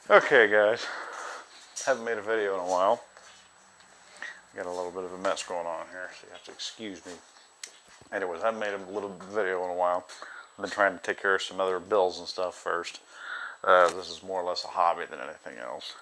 Okay guys, haven't made a video in a while. Got a little bit of a mess going on here, so you have to excuse me. Anyways, I haven't made a little video in a while. I've been trying to take care of some other bills and stuff first. This is more or less a hobby than anything else.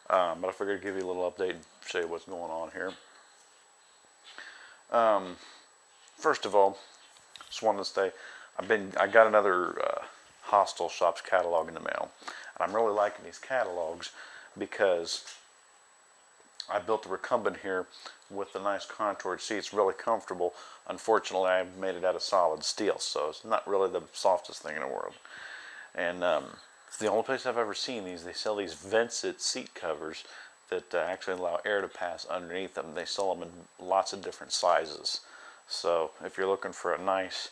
But I figured I'd give you a little update and show you what's going on here. First of all, just wanted to say, I got another Hostile Shops catalog in the mail. And I'm really liking these catalogs because I built the recumbent here with the nice contoured seats, really comfortable. Unfortunately, I made it out of solid steel, so it's not really the softest thing in the world. And it's the only place I've ever seen these. They sell these Vensit seat covers that actually allow air to pass underneath them. They sell them in lots of different sizes. So if you're looking for a nice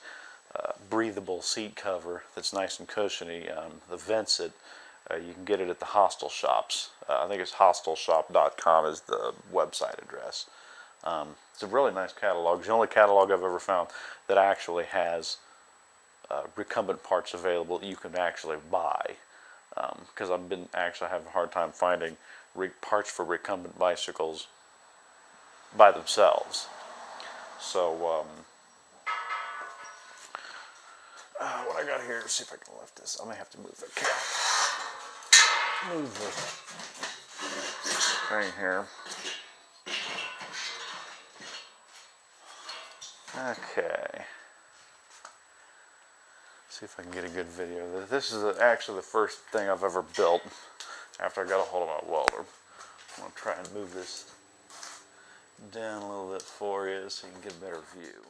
breathable seat cover that's nice and cushiony, the Vensit, you can get it at the Hostile Shops. I think it's hostileshop.com is the website address. It's a really nice catalog. It's the only catalog I've ever found that actually has recumbent parts available that you can actually buy. Because I've been actually having a hard time finding parts for recumbent bicycles by themselves. So what I got here, let's see if I can lift this. I may have to move the camera. Move this thing here. Okay. See if I can get a good video of this. This is actually the first thing I've ever built after I got a hold of my welder. I'm going to try and move this down a little bit for you so you can get a better view.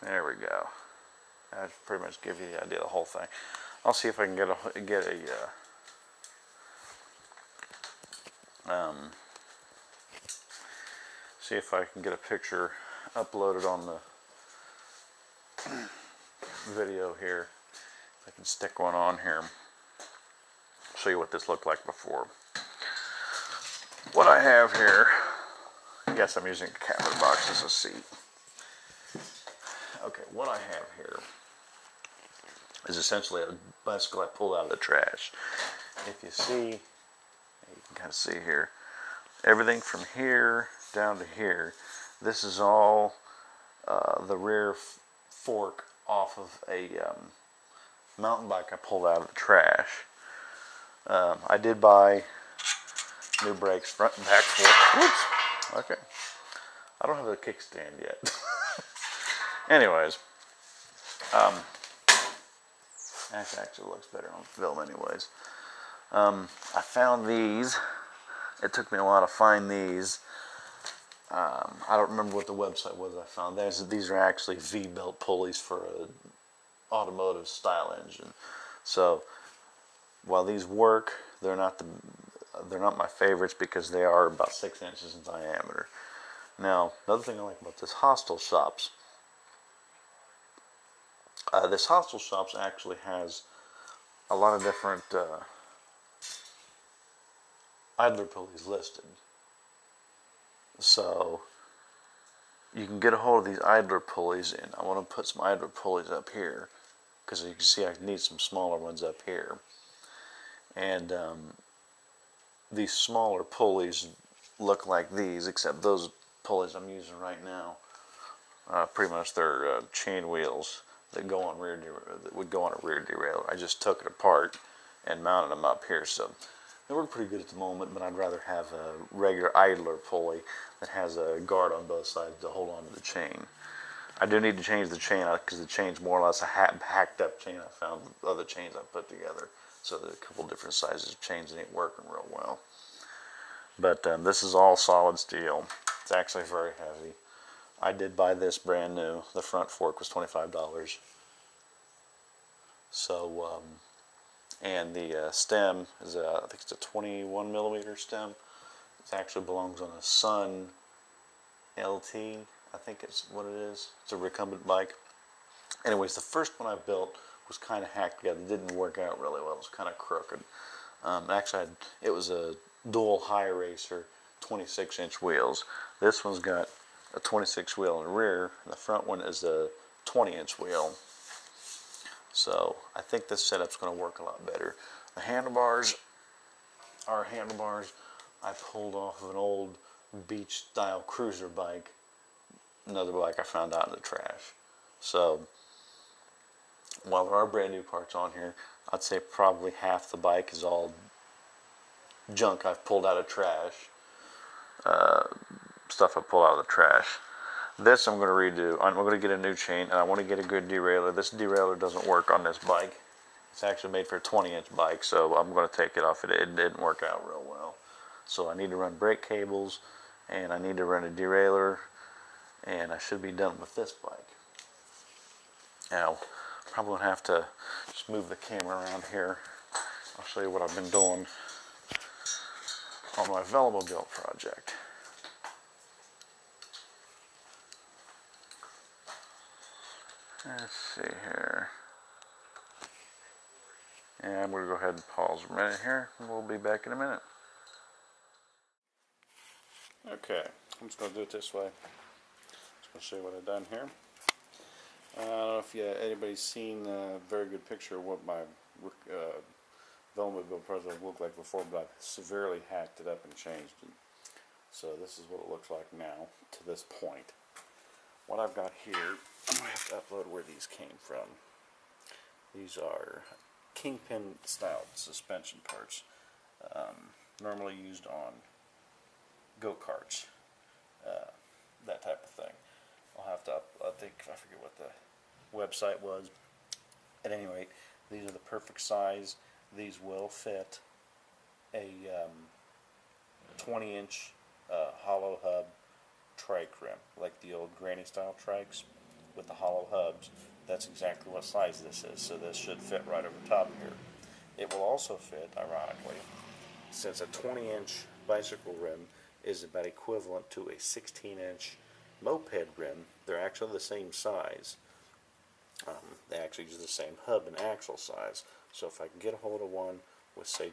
There we go. That pretty much gives you the idea of the whole thing. I'll see if I can get a picture uploaded on the video here. If I can stick one on here, show you what this looked like before. What I have here, yes, I'm using a cabinet box as a seat. Okay, what I have here is essentially a bicycle I pulled out of the trash. If you see, you can kind of see here, everything from here down to here, this is all the rear fork off of a mountain bike I pulled out of the trash. I did buy new brakes, front and back fork. Whoops. Okay. I don't have a kickstand yet. Anyways, actually looks better on film anyways. I found these. It took me a while to find these. I don't remember what the website was I found. These are actually V-belt pulleys for an automotive style engine. So while these work, they're not my favorites because they are about 6 inches in diameter. Now, another thing I like about this Hostile Shops, this Hostile Shops actually has a lot of different idler pulleys listed. So you can get a hold of these idler pulleys, and I want to put some idler pulleys up here because you can see I need some smaller ones up here. And these smaller pulleys look like these, except those pulleys I'm using right now, pretty much they're chain wheels that go on that would go on a rear derailleur. I just took it apart and mounted them up here, so they work pretty good at the moment. But I'd rather have a regular idler pulley that has a guard on both sides to hold on to the chain. I do need to change the chain out because the chain's more or less a hacked up chain. I found other chains I put together, so there's a couple different sizes of chains that ain't working real well. But this is all solid steel. It's actually very heavy. I did buy this brand new. The front fork was $25. So, and the stem is I think it's a 21 millimeter stem. It actually belongs on a Sun LT. I think it's what it is. It's a recumbent bike. Anyways, the first one I built was kind of hacked together. It didn't work out really well. It was kind of crooked. Actually, it was a dual high racer 26-inch wheels. This one's got a 26 wheel in the rear, and the front one is a 20-inch wheel. So I think this setup's going to work a lot better. The handlebars are handlebars I pulled off of an old beach style cruiser bike, another bike I found out in the trash. So while there are brand new parts on here, I'd say probably half the bike is all junk I've pulled out of trash, stuff I pulled out of the trash. This I'm going to redo. I'm going to get a new chain, and I want to get a good derailleur. This derailleur doesn't work on this bike. It's actually made for a 20-inch bike, so I'm going to take it off. It didn't work out real well. So I need to run brake cables, and I need to run a derailleur, and I should be done with this bike. Now, probably going to have to just move the camera around here. I'll show you what I've been doing on my Velomobile project. Let's see here. And I'm going to go ahead and pause a minute here, and we'll be back in a minute. Okay, I'm just going to do it this way. Just going to show you what I've done here. I don't know if anybody's seen a very good picture of what my Velomobile project looked like before, but I've severely hacked it up and changed it. So this is what it looks like now to this point. What I've got here, I'm going to have to upload where these came from. These are kingpin style suspension parts, normally used on go-karts, that type of thing. I'll have to, I forget what the website was. At any rate, these are the perfect size. These will fit a 20-inch hollow hub trike rim, like the old granny style trikes with the hollow hubs. That's exactly what size this is, so this should fit right over top here. It will also fit, ironically, since a 20-inch bicycle rim is about equivalent to a 16-inch moped rim. They're actually the same size. They actually use the same hub and axle size. So if I can get a hold of one with, say,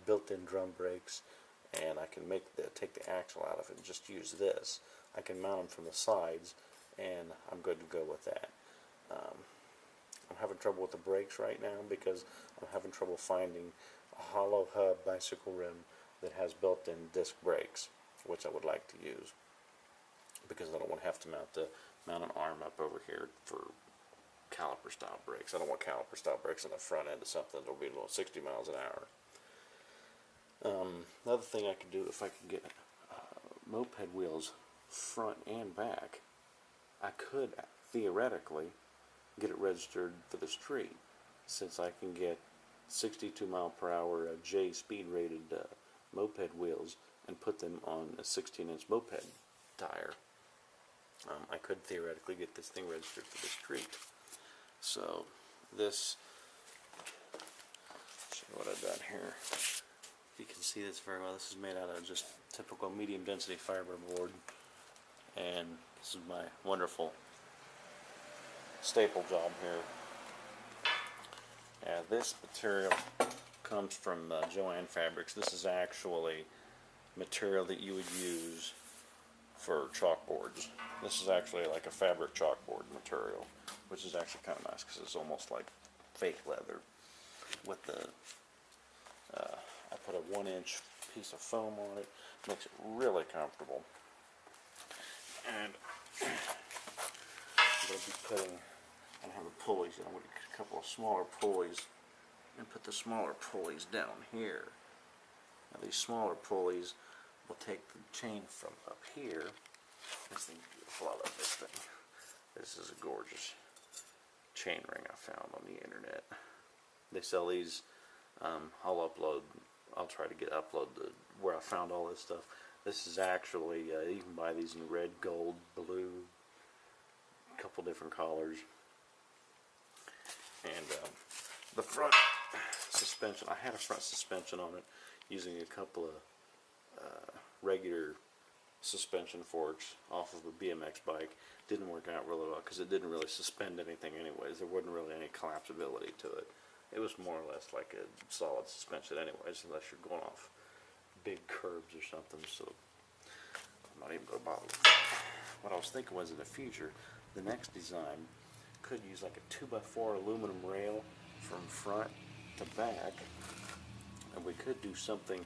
built-in drum brakes, and I can take the axle out of it and just use this, I can mount them from the sides, and I'm good to go with that. I'm having trouble with the brakes right now because I'm having trouble finding a hollow hub bicycle rim that has built-in disc brakes, which I would like to use, because I don't want to have to mount an arm up over here for caliper style brakes. I don't want caliper style brakes on the front end of something that'll be 60 miles an hour. Another thing I could do, if I could get moped wheels front and back, I could theoretically get it registered for the street, since I can get 62 mile per hour J speed rated moped wheels and put them on a 16-inch moped tire. I could theoretically get this thing registered for the street. So this, show you what I've done here. If you can see this very well, this is made out of just typical medium density fiberboard, and this is my wonderful staple job here. This material comes from Joann Fabrics. This is actually material that you would use for chalkboards. This is actually like a fabric chalkboard material, which is actually kind of nice because it's almost like fake leather. With the, I put a 1-inch piece of foam on it, makes it really comfortable. And I'm going to be putting, I have the pulleys, I'm going to get a couple of smaller pulleys and put the smaller pulleys down here. Now these smaller pulleys will take the chain from up here. This thing, beautiful, I love this thing. This is a gorgeous chain ring I found on the internet. They sell these, I'll try to upload where I found all this stuff. This is actually, you can buy these in red, gold, blue, a couple different colors. And the front suspension, I had a front suspension on it using a couple of regular suspension forks off of a BMX bike. Didn't work out really well because it didn't really suspend anything anyways. There wasn't really any collapsibility to it. It was more or less like a solid suspension anyways, unless you're going off big curbs or something. So I'm not even going to bother with that. What I was thinking was in the future, the next design could use like a 2x4 aluminum rail from front to back, and we could do something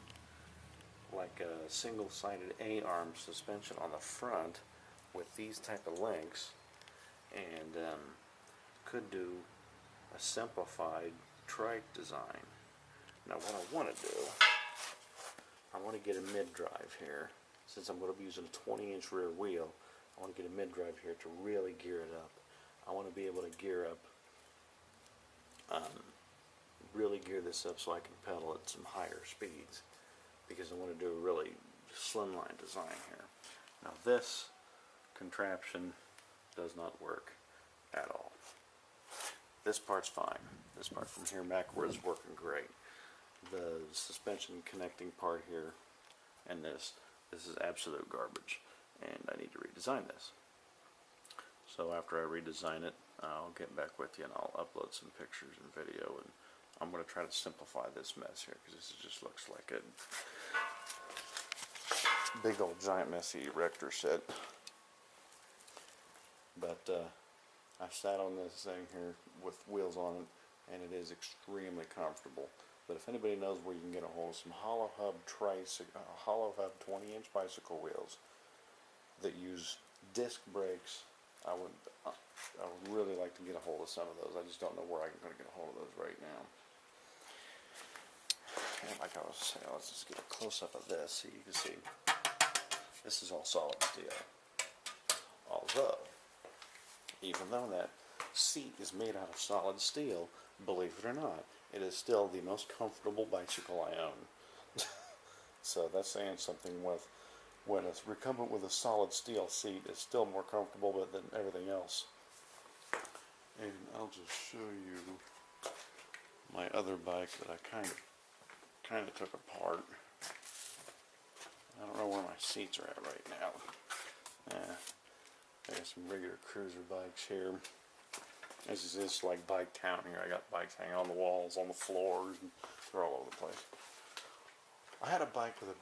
like a single-sided A-arm suspension on the front with these type of links, and could do a simplified trike design. Now what I want to do, I want to get a mid-drive here. Since I'm going to be using a 20-inch rear wheel, I want to get a mid-drive here to really gear it up. I want to be able to gear up, really gear this up so I can pedal at some higher speeds, because I want to do a really slimline design here. Now this contraption does not work at all. This part's fine. This part from here backwards is working great. The suspension connecting part here and this is absolute garbage, and I need to redesign this. So after I redesign it, I'll get back with you and I'll upload some pictures and video, and I'm going to try to simplify this mess here, because this just looks like a big old giant messy erector set. But I've sat on this thing here with wheels on it, and it is extremely comfortable. But if anybody knows where you can get a hold of some hollow hub 20-inch bicycle wheels that use disc brakes, I would really like to get a hold of some of those. I just don't know where I'm going to get a hold of those right now. And like I was saying, let's just get a close-up of this so you can see this is all solid steel. Although, even though that seat is made out of solid steel, believe it or not, it is still the most comfortable bicycle I own. So that's saying something. When it's recumbent with a solid steel seat, it's still more comfortable than everything else. And I'll just show you my other bike that I kind of took apart. I don't know where my seats are at right now. I got some regular cruiser bikes here. This is like bike town here. I got bikes hanging on the walls, on the floors, and they're all over the place. I had a bike with a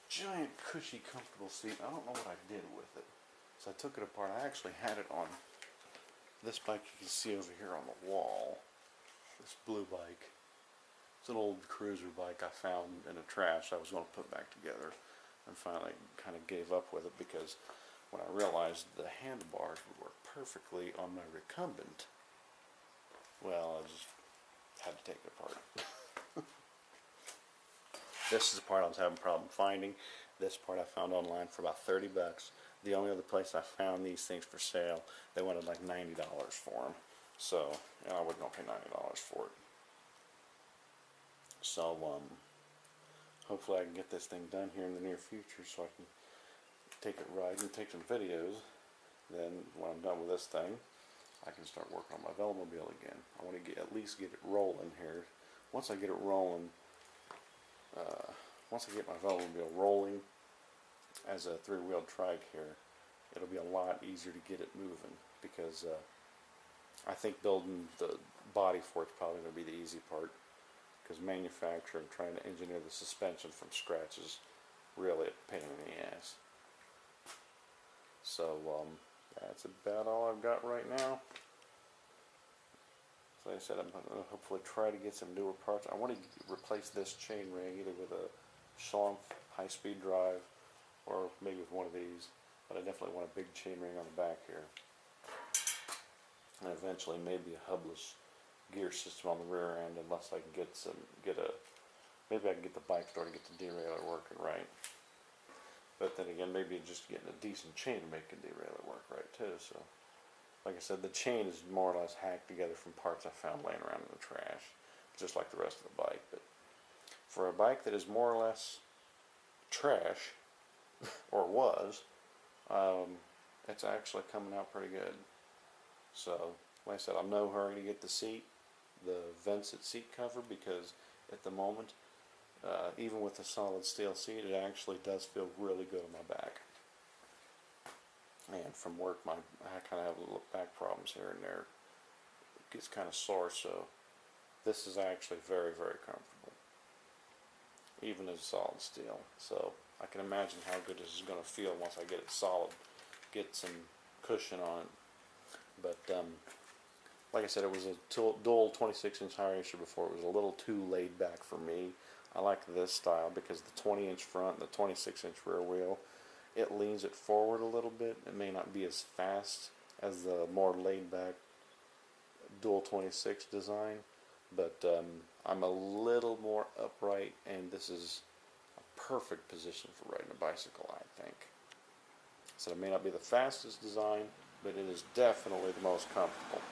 giant, cushy, comfortable seat. I don't know what I did with it. So I took it apart. I actually had it on this bike you can see over here on the wall. This blue bike. It's an old cruiser bike I found in the trash I was going to put back together, and finally kind of gave up with it, because when I realized the handlebars would work perfectly on my recumbent, well, I just had to take it apart. This is the part I was having a problem finding. This part I found online for about 30 bucks. The only other place I found these things for sale, they wanted like $90 for them. So, I wasn't going to pay $90 for it. So, hopefully I can get this thing done here in the near future so I can take it riding and take some videos. Then when I'm done with this thing, I can start working on my Velomobile again. I want to at least get it rolling here. Once I get it rolling, once I get my Velomobile rolling as a three-wheel trike here, it'll be a lot easier to get it moving, because I think building the body for it's probably going to be the easy part, because manufacturing, trying to engineer the suspension from scratch is really a pain in the ass. So that's about all I've got right now. So like I said, I'm going to hopefully try to get some newer parts. I want to replace this chain ring either with a Schlumpf high-speed drive or maybe with one of these, but I definitely want a big chain ring on the back here. And eventually maybe a hubless gear system on the rear end, unless I can maybe I can get the bike started, get the derailleur working right. But then again, maybe just getting a decent chain to make a derailleur work right too. So, like I said, the chain is more or less hacked together from parts I found laying around in the trash, just like the rest of the bike. But for a bike that is more or less trash, or was, it's actually coming out pretty good. So, like I said, I'm no hurry to get the vented seat cover, because at the moment, even with a solid steel seat, it actually does feel really good on my back. And from work, I kind of have little back problems here and there. It gets kind of sore, so this is actually very, very comfortable, even as solid steel. So I can imagine how good this is going to feel once I get it solid, get some cushion on it. But like I said, it was a dual 26-inch high ratio before. It was a little too laid back for me. I like this style because the 20-inch front and the 26-inch rear wheel, it leans it forward a little bit. It may not be as fast as the more laid back dual 26 design, but I'm a little more upright, and this is a perfect position for riding a bicycle, I think. So it may not be the fastest design, but it is definitely the most comfortable.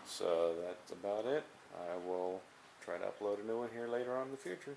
So that's about it. I will try to upload a new one here later on in the future.